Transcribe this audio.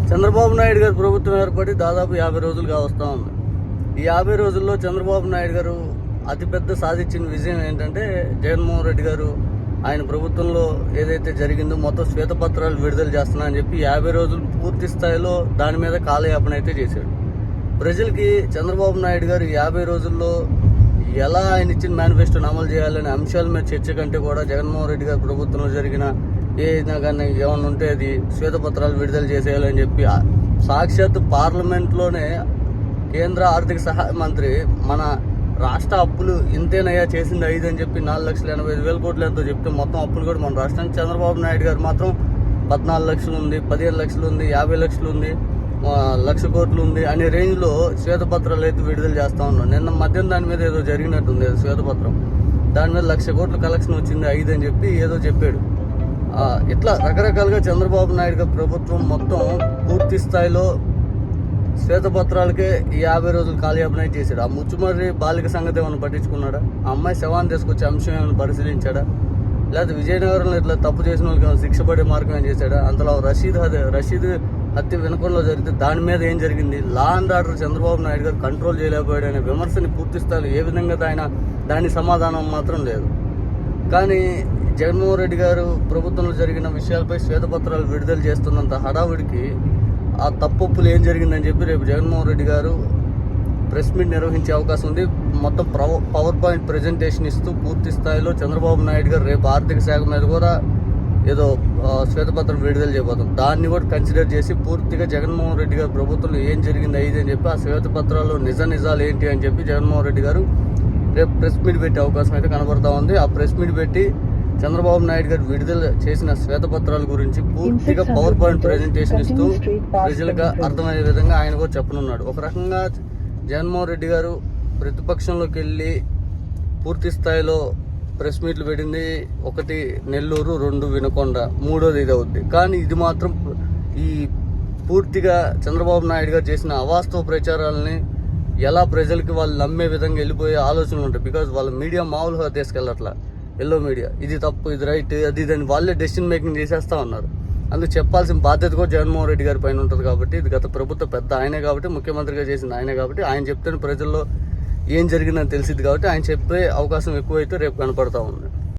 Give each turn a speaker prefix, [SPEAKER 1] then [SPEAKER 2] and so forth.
[SPEAKER 1] చంద్రబాబు నాయుడు గారు ప్రభుత్వం ఏర్పడి దాదాపు 50 రోజులుగా వస్తూ ఉంది. ఈ 50 రోజుల్లో చంద్రబాబు నాయుడు గారు అతిపెద్ద సాధించిన విజయం ఏంటంటే, జగన్మోహన్ రెడ్డి గారు ఆయన ప్రభుత్వంలో ఏదైతే జరిగిందో మొత్తం శ్వేతపత్రాలు విడుదల చేస్తున్నా అని చెప్పి 50 రోజులు పూర్తి స్థాయిలో దాని మీద కాలయాపన అయితే చేశాడు. ప్రజలకి చంద్రబాబు నాయుడు గారు 50 రోజుల్లో ఎలా ఆయన ఇచ్చిన మేనిఫెస్టోని అమలు చేయాలనే అంశాల మీద చర్చ కంటే కూడా జగన్మోహన్ రెడ్డి గారి ప్రభుత్వంలో జరిగిన ఏదైనా కానీ ఏమన్నా ఉంటే అది శ్వేతపత్రాలు విడుదల చేసేయాలని చెప్పి సాక్షాత్ పార్లమెంట్లోనే కేంద్ర ఆర్థిక సహాయ మంత్రి మన రాష్ట్ర అప్పులు ఇంతేనయ్యా చేసింది 5 అని చెప్పి 4,85,000 కోట్లు ఎంతో చెప్తే మొత్తం అప్పులు కూడా మన రాష్ట్రానికి చంద్రబాబు నాయుడు గారు మాత్రం 14 లక్షలు ఉంది, 15 లక్షలు ఉంది, 50 లక్షలు ఉంది, 1,00,000 కోట్లు ఉంది అనే రేంజ్లో శ్వేతపత్రాలు అయితే విడుదల చేస్తూ ఉన్నాం. నిన్న మధ్యాహ్నం దాని మీద ఏదో జరిగినట్టుంది శ్వేతపత్రం, దాని మీద 1,00,000 కోట్ల కలెక్షన్ వచ్చింది 5 అని చెప్పి ఏదో చెప్పాడు. ఇట్లా రకరకాలుగా చంద్రబాబు నాయుడు గారి ప్రభుత్వం మొత్తం పూర్తి స్థాయిలో శ్వేతపత్రాలకే ఈ 50 రోజులు కాలయాపన చేశాడు. ఆ ముచ్చుమర్రి బాలిక సంగతి ఏమైనా పట్టించుకున్నాడా? ఆ అమ్మాయి శవాన్ని తీసుకొచ్చే అంశం ఏమైనా పరిశీలించాడా? లేకపోతే విజయనగరంలో ఇట్లా తప్పు చేసిన వాళ్ళకి ఏమైనా శిక్ష పడే మార్గం ఏం చేశాడా? అంతలో రషీద్ హత్య వినకుండా జరిగితే దాని మీద ఏం జరిగింది? Law and order Chandrababu Naidu గారు కంట్రోల్ చేయలేకపోయాడు అనే విమర్శని పూర్తి స్థాయిలో ఏ విధంగా దాని సమాధానం మాత్రం లేదు. కానీ జగన్మోహన్ రెడ్డి గారు ప్రభుత్వంలో జరిగిన విషయాలపై శ్వేతపత్రాలు విడుదల చేస్తున్నంత హడావుడికి ఆ తప్పులు ఏం జరిగిందని చెప్పి రేపు జగన్మోహన్ రెడ్డి గారు ప్రెస్ మీట్ నిర్వహించే అవకాశం ఉంది. మొత్తం పవర్ పాయింట్ ప్రజెంటేషన్ ఇస్తూ పూర్తి స్థాయిలో చంద్రబాబు నాయుడు గారు రేపు ఆర్థిక శాఖ మీద కూడా ఏదో శ్వేతపత్రం విడుదల చేయబోతుంది. దాన్ని కూడా కన్సిడర్ చేసి పూర్తిగా జగన్మోహన్ రెడ్డి గారు ప్రభుత్వంలో ఏం జరిగింది 5 అని చెప్పి ఆ శ్వేతపత్రాల్లో నిజాలు ఏంటి అని చెప్పి జగన్మోహన్ రెడ్డి గారు రేపు ప్రెస్ మీట్ పెట్టే అవకాశం అయితే కనబడతా ఉంది. ఆ ప్రెస్ మీట్ పెట్టి చంద్రబాబు నాయుడు గారు విడుదల చేసిన శ్వేతపత్రాల గురించి పూర్తిగా పవర్ పాయింట్ ప్రెజెంటేషన్ ఇస్తూ ప్రజలకు అర్థమయ్యే విధంగా ఆయన కూడా చెప్పనున్నాడు. ఒక రకంగా జగన్మోహన్ రెడ్డి గారు ప్రతిపక్షంలోకి వెళ్ళి పూర్తి స్థాయిలో ప్రెస్ మీట్లు పెట్టింది 1 నెల్లూరు, 2 వినుకొండ, 3వది ఇది అవుద్ది. కానీ ఇది మాత్రం ఈ పూర్తిగా చంద్రబాబు నాయుడు గారు చేసిన అవాస్తవ ప్రచారాలని ఎలా ప్రజలకి వాళ్ళు నమ్మే విధంగా వెళ్ళిపోయే ఆలోచనలు ఉంటాయి. బికాజ్ వాళ్ళ మీడియా మామూలుగా తీసుకెళ్ళట్లా, ఎల్లో మీడియా ఇది తప్పు, ఇది రైట్, అది ఇదని వాళ్ళే డెసిషన్ మేకింగ్ చేసేస్తా ఉన్నారు. అందుకు చెప్పాల్సిన బాధ్యత కూడా జగన్మోహన్ రెడ్డి గారి పైన ఉంటుంది. కాబట్టి ఇది గత ప్రభుత్వ పెద్ద ఆయనే కాబట్టి, ముఖ్యమంత్రిగా చేసింది ఆయనే కాబట్టి, ఆయన చెప్తేనే ప్రజల్లో ఏం జరిగిందని తెలిసింది కాబట్టి ఆయన చెప్పే అవకాశం ఎక్కువైతే రేపు కనపడతా ఉంది.